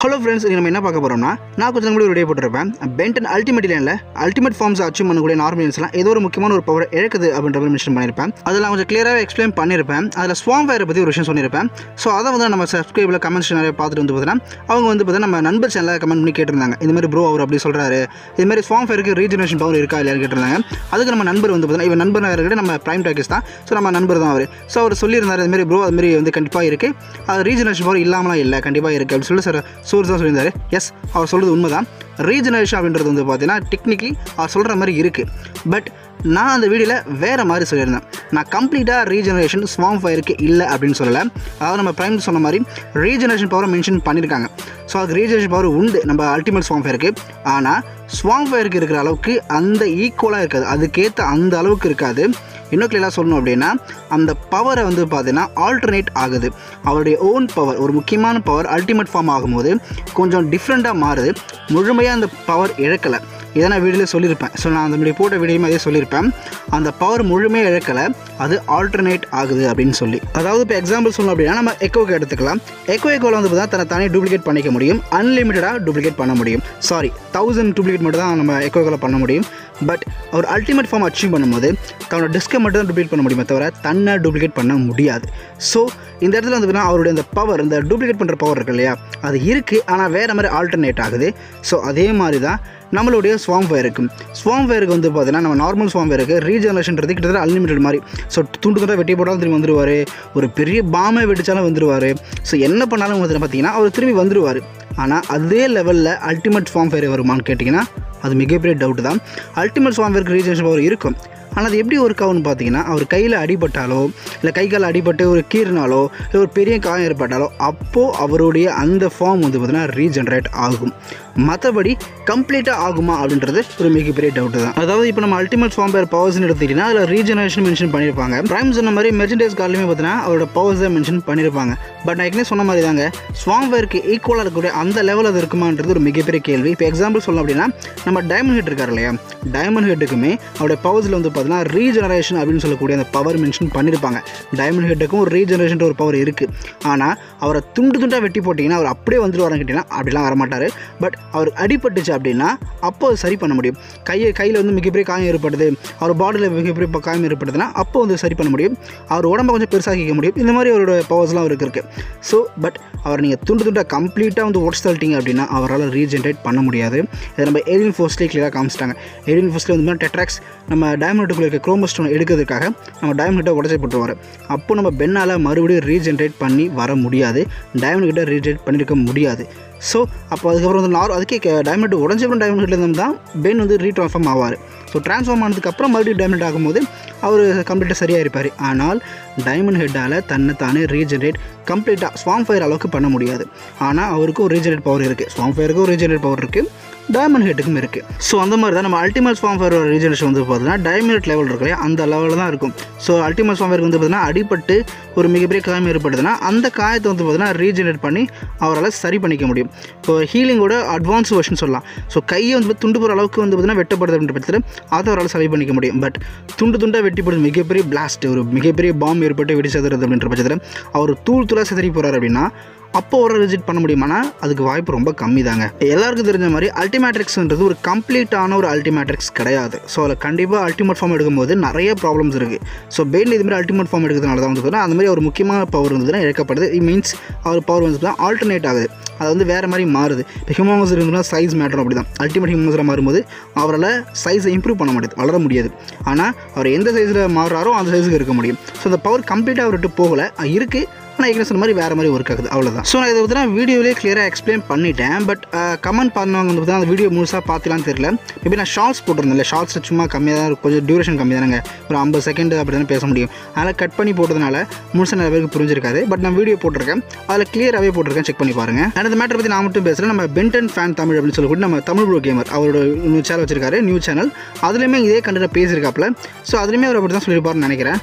Hello friends, நம்ம என்ன பார்க்க போகிறோம்னா, நான் கொஞ்சம் கூட வீடியோ போட்டிருப்பேன். பென்டன் அல்டிமேட் லைனில் அல்டிமேட் ஃபார்ம்ஸ் அச்சீவ் பண்ணக்கூடிய நார்மல்ஸ்லாம் ஏதோ ஒரு முக்கியமான ஒரு பவர் இழக்குது அப்படின்ற மாதிரி மென்ஷன் பண்ணியிருப்பேன். அதில் கொஞ்சம் கிளியராக எக்ஸ்பிளைன் பண்ணியிருப்பேன். அதில் ஸ்வாம் ஃபயரை பற்றி ஒரு விஷயம் சொல்லியிருப்பேன். ஸோ அதை வந்து நம்ம சப்ஸ்கிரைபில் கமெண்ட்ஸ் நிறைய பார்த்துட்டு வந்து பார்த்தீங்கன்னா, அவங்க வந்து பார்த்தீங்கன்னா நம்ம நண்பர் சேனலில் கமெண்ட் பண்ணி கேட்டிருந்தாங்க. இந்த மாதிரி ப்ரோ அவர் அப்படி சொல்கிறாரு, இதுமாதிரி ஸ்வாம் ஃபயருக்கு ரீஜெனரேஷன் பவர் இருக்கா இல்லையான்னு கேட்டிருந்தாங்க. அதுக்கு நம்ம நண்பர் வந்து பார்த்தீங்கன்னா இவன் நண்பர் இருக்கிற நம்ம பிரைம் டாக்கிஸ் தான். ஸோ நம்ம நண்பர் தான் அவர். ஸோ அவர் சொல்லியிருந்தார், இதுமாரி ப்ரோ அதுமாரி வந்து கண்டிப்பாக இருக்குது, அது ரீஜெனரேஷன் பவர் இல்லாமலாம் இல்லை, கண்டிப்பாக இருக்குது அப்படின்னு சொல்லி சோர்ஸ் தான் சொல்லியிருந்தார். எஸ், அவர் சொல்கிறது உண்மைதான். ரீஜெனரேஷன் அப்படின்றது வந்து பார்த்தீங்கன்னா டெக்னிக்கலி அவர் சொல்கிற மாதிரி இருக்குது. பட் நான் அந்த வீடியோவில் வேறு மாதிரி சொல்லியிருந்தேன். நான் கம்ப்ளீட்டாக ரீஜெனரேஷன் ஸ்வாம் ஃபயருக்கு இல்லை அப்படின்னு சொல்லலை. அதாவது நம்ம பிரைம் சொன்ன மாதிரி ரீஜெனரேஷன் பவரை மென்ஷன் பண்ணியிருக்காங்க. ஸோ அதுக்கு ரீஜெனரேஷன் பவர் உண்டு நம்ம அல்டிமேட் ஸ்வாம் ஃபயருக்கு. ஆனால் ஸ்வாம் ஃபயருக்கு இருக்கிற அளவுக்கு அந்த ஈக்குவலாக இருக்காது, அதுக்கேற்ற அந்த அளவுக்கு இருக்காது. இன்னும் கிளியராக சொல்லணும் அப்படின்னா, அந்த பவரை வந்து பார்த்தீங்கன்னா ஆல்டர்னேட் ஆகுது. அவருடைய ஓன் பவர், ஒரு முக்கியமான பவர் அல்டிமேட் ஃபார்ம் ஆகும்போது கொஞ்சம் டிஃப்ரெண்ட்டாக மாறுது. முழுமையாக அந்த பவர் இழக்கலை. இதை நான் வீடியோவில் சொல்லியிருப்பேன். ஸோ நான் அந்த மாதிரி போட்ட வீடியோமே அதே சொல்லியிருப்பேன். அந்த பவர் முழுமையாக இழக்கலை, அது ஆல்டர்னேட் ஆகுது அப்படின்னு சொல்லி. அதாவது இப்போ எக்ஸாம்பிள் சொல்லணும் அப்படின்னா, நம்ம எக்கோக்கு எடுத்துக்கலாம். எக்கோவில் வந்து பார்த்தா தன்னை தானே டூப்ளிகேட் பண்ணிக்க முடியும், அன்லிமிட்டடாக டூப்ளிகேட் பண்ண முடியும். 1000 டூப்ளிகேட் மட்டும் தான் நம்ம எக்கோவில் பண்ண முடியும். But our ultimate form achieve பண்ணும்போது தன்னோட டிஸ்கை மட்டும் தான் டூப்ளிகேட் பண்ண முடியுமே தவிர தன்னை டூப்ளிகேட் பண்ண முடியாது. ஸோ இந்த இடத்துல வந்து பார்த்தீங்கன்னா அவருடைய இந்த பவர், இந்த டூப்ளிகேட் பண்ணுற பவர் இருக்கு இல்லையா, அது இருக்குது, ஆனால் வேறு மாதிரி ஆல்டர்னேட் ஆகுது. ஸோ அதே மாதிரி தான் நம்மளுடைய ஸ்வாம் ஃபயருக்கு. ஸ்வாம் ஃபயருக்கு வந்து பார்த்தீங்கன்னா நம்ம நார்மல் ஸ்வாம் ஃபயருக்கு ரீஜெனரேஷன்றது கிட்டத்தட்ட அன்லிமிட்டட் மாதிரி. ஸோ துண்டு வெட்டி போட்டாலும் திரும்பி வந்துடுவார், ஒரு பெரிய பாமை வெடித்தாலும் வந்துடுவார். ஸோ என்ன பண்ணாலும் வந்து பார்த்தீங்கன்னா அவர் திரும்பி வந்துடுவார். ஆனால் அதே லெவலில் அல்டிமேட் ஸ்வாம் ஃபயர் வருமானு கேட்டிங்கன்னா அது மிகப்பெரிய டவுட்டு தான். அல்டிமேட் ஸ்வாம் ஃபயருக்கு ரீஜெனரேஷன் பவர் இருக்கும். ஆனால் அது எப்படி ஒர்க் ஆகுன்னு பார்த்தீங்கன்னா, அவர் கையில் அடிபட்டாலோ இல்லை கை கால் அடிபட்டு ஒரு கீறினாலோ இல்லை ஒரு பெரிய காயம் ஏற்பட்டாலோ அப்போது அவருடைய அந்த ஃபார்ம் வந்து பார்த்தீங்கன்னா ரீஜெனரேட் ஆகும். மற்றபடி கம்ப்ளீட்டாக ஆகுமா அப்படின்றது ஒரு மிகப்பெரிய டவுட்டு தான். அதாவது இப்போ நம்ம அல்டிமேட் ஸ்வாம் ஃபயர் பவர்ஸ்னு எடுத்துக்கிட்டிங்கன்னா அதில் ரீஜெனரேஷன் மென்ஷன் பண்ணியிருப்பாங்க. பிரைம் சொன்ன மாதிரி மெர்ச்சன்டைஸ் கார்ட்லையுமே பார்த்தீங்கன்னா அவரோட பவர்ஸ் தான் மென்ஷன் பண்ணியிருப்பாங்க. பட் நான் ஏற்கனவே சொன்ன மாதிரி தாங்க, ஸ்வாம் ஃபயருக்கு ஈக்குவலாக இருக்கக்கூடிய அந்த லெவல் அது இருக்குமான்றது ஒரு மிகப்பெரிய கேள்வி. இப்போ எக்ஸாம்பிள் சொல்லணும் அப்படின்னா, நம்ம டைமண்ட் ஹெட் இருக்கார் இல்லையா, டைமண்ட் ஹெட்டுக்குமே அவருடைய பவர்ஸில் வந்து பார்த்தீங்கன்னா ரீஜெனரேஷன் அப்படின்னு சொல்லக்கூடிய அந்த பவர் மென்ஷன் பண்ணியிருப்பாங்க. டைமண்ட் ஹெட்டுக்கும் ஒரு ரீஜெனரேஷன் ஒரு பவர் இருக்குது. ஆனால் அவரை துண்டாக வெட்டி போட்டிங்கன்னா அவர் அப்படியே வந்துட்டு வரேன்னு கேட்டிங்கன்னா அப்படிலாம் வரமாட்டார். பட் அவர் அடிபட்டுச்சு அப்படின்னா அப்போ சரி பண்ண முடியும். கையில் வந்து மிகப்பெரிய காயம் ஏற்படுது, அவர் பாடியில் மிகப்பெரிய காயம் ஏற்படுதுன்னா அப்போ வந்து சரி பண்ண முடியும். அவர் உடம்பை கொஞ்சம் பெருசாக்கிக்க முடியும். இந்த மாதிரி அவரோட பவர்ஸ்லாம் அவருக்கு இருக்குது. ஸோ பட் அவர் நீங்கள் துண்டாக கம்ப்ளீட்டாக வந்து உடச்சு தள்ளிட்டீங்க அப்படின்னா அவரால் ரீஜெனரேட் பண்ண முடியாது. இதை நம்ம ஏலியன் ஃபோர்ஸ்லேயே கிளியராக காமிச்சிட்டாங்க. ஏலியன் ஃபோர்ஸ்லேயே வந்து டெட்ராக்ஸ் நம்ம டைமண்ட் ஹெட்டுக்குள்ள இருக்க குரோமோஸ்டோன் எடுக்கிறதுக்காக நம்ம டைமண்ட் ஹெட்டை உடச்சி போட்டுருவார். அப்போ நம்ம பென்னால் மறுபடியும் ரீஜெனரேட் பண்ணி வர முடியாது, டைமண்ட் ஹெட்டை ரீஜெனரேட் பண்ணியிருக்க முடியாது. ஸோ அப்போ அதுக்கப்புறம் வந்து அதுக்கே டைமண்ட் உடஞ்சப்பறம் டைமண்ட் ஹெட்லேருந்து தான் பென் வந்து ரீட்ரான்ஸ்ஃபார்ம் ஆவார். ஸோ ட்ரான்ஸ்ஃபார்ம் ஆனதுக்கப்புறம் மறுபடியும் டைமண்ட் ஆகும்போது அவர் கம்ப்ளீட்டாக சரியாக இருப்பார். ஆனால் டைமண்ட் ஹெட்டால் தன்னை தானே ரீஜெனரேட் கம்ப்ளீட்டாக ஸ்வாம் ஃபயர் அளவுக்கு பண்ண முடியாது. ஆனால் அவருக்கு ஒரு ரீஜெனரேட் பவர் இருக்குது, ஸ்வாம் ஃபயருக்கு ஒரு ரீஜெனரேட் பவர் இருக்குது, டைமண்ட் ஹெட்டுக்கும் இருக்குது. ஸோ அந்த மாதிரி தான் நம்ம அல்டிமேட் ஸ்வாம் ஃபயரோட ரீஜெனரேஷன் வந்து பார்த்தீங்கன்னா டைமண்ட் லெவல் இருக்கு இல்லையா, அந்த லெவலில் தான் இருக்கும். ஸோ அல்டிமேட் ஸ்வாம் ஃபயருக்கு வந்து பார்த்தீங்கன்னா அடிபட்டு ஒரு மிகப்பெரிய காயம் ஏற்படுதுன்னா அந்த காயத்தை வந்து பார்த்தீங்கன்னா ரீஜெனரேட் பண்ணி அவரால் சரி பண்ணிக்க முடியும். இப்போ ஹீலிங்கோட அட்வான்ஸ் வெர்ஷன் சொல்லலாம். ஸோ கையை வந்து துண்டு போகிற அளவுக்கு வந்து பார்த்தீங்கன்னா வெட்டப்படுது அப்படின்ற பட்சத்தில் அதை அவரால் சரி பண்ணிக்க முடியும். பட் துண்டாக வெட்டிப்படுது மிகப்பெரிய பிளாஸ்ட், ஒரு மிகப்பெரிய பாம்பு ஏற்பட்டு வெடி சேதுறது அப்படின்ற பட்சத்தில் அவர் தூளாக சிதறி போகிறார் அப்படின்னா அப்போ ஒரு ரிஜெக்ட் பண்ண முடியுமானா அதுக்கு வாய்ப்பு ரொம்ப கம்மி தாங்க. எல்லாருக்கும் தெரிஞ்ச மாதிரி அல்டிமேட்ரிக்ஸ்ன்றது ஒரு கம்ப்ளீட்டான ஒரு அல்டிமேட்ரிக்ஸ் கிடையாது. ஸோ அதில் கண்டிப்பாக அல்டிமேட் ஃபார்ம் எடுக்கும்போது நிறைய ப்ராப்ளம்ஸ் இருக்குது. ஸோ பெயின் இதுமாதிரி அல்டிமேட் ஃபார்ம் எடுக்கிறதுனால தான் வந்து அந்த மாதிரி ஒரு முக்கியமான பவர் இருந்ததுன்னா இழக்கப்படுது. இட் மீன்ஸ் அவர் பவர் வந்து ஆல்டர்னேட் ஆகுது, அது வந்து வேறு மாதிரி மாறுது. இப்போ ஹியூமன்ஸ் இருந்ததுன்னா சைஸ் மேட்டர் அப்படி தான். அல்டிமேட் ஹியூமன்ஸில் மாறும்போது அவரால் சைஸை இம்ப்ரூவ் பண்ண முடியாது, வளர முடியாது. ஆனால் அவர் எந்த சைஸில் மாறுறாரோ அந்த சைஸுக்கு இருக்க முடியும். ஸோ அந்த பவர் கம்ப்ளீட்டாக அவர்கிட்ட போகலை, இருக்குது, ஆனால் ஏற்கனவே சொன்ன மாதிரி வேறு மாதிரி ஒர்க் ஆகுது, அவ்வளோதான். ஸோ நான் இதை வந்து நான் வீடியோவிலே கிளியராக எக்ஸ்பிளைன் பண்ணிட்டேன். பட் கமெண்ட் பண்ணவங்க வந்து பார்த்தீங்கன்னா அந்த வீடியோ முழுசாக பார்த்துலான்னு தெரியல. மேபி நான் ஷார்ட்ஸ் போட்டிருந்தேன் இல்லை, ஷார்ட்ஸில் சும்மா கம்மியாக தான் இருக்கும், கொஞ்சம் டியூரேஷன் கம்மி தானேங்க, ஒரு 50 செகண்ட் அப்படி தானே பேச முடியும். அதனால் கட் பண்ணி போட்டதுனால முழுசாக நிறைய பேருக்கு புரிஞ்சிருக்காது. பட் நான் வீடியோ போட்டிருக்கேன், அதில் கிளியராகவே போட்டிருக்கேன், செக் பண்ணி பாருங்கள். அண்ட் இந்த மேட்டரை பற்றி நான் மட்டும் பேசுகிறேன். நம்ம பென்டன் ஃபேன் தமிழ் அப்படின்னு சொல்லக்கூடிய நம்ம தமிழ் ப்ரோ கேமர் அவரோட சேனல் வச்சிருக்காரு, நியூ சேனல். அதுலேயுமே இதே கண்டென்ட் பேசியிருக்காப்புல. ஸோ அதுலேயுமே அவர் அப்படி தான் சொல்லியிருப்பாருன்னு நினைக்கிறேன்.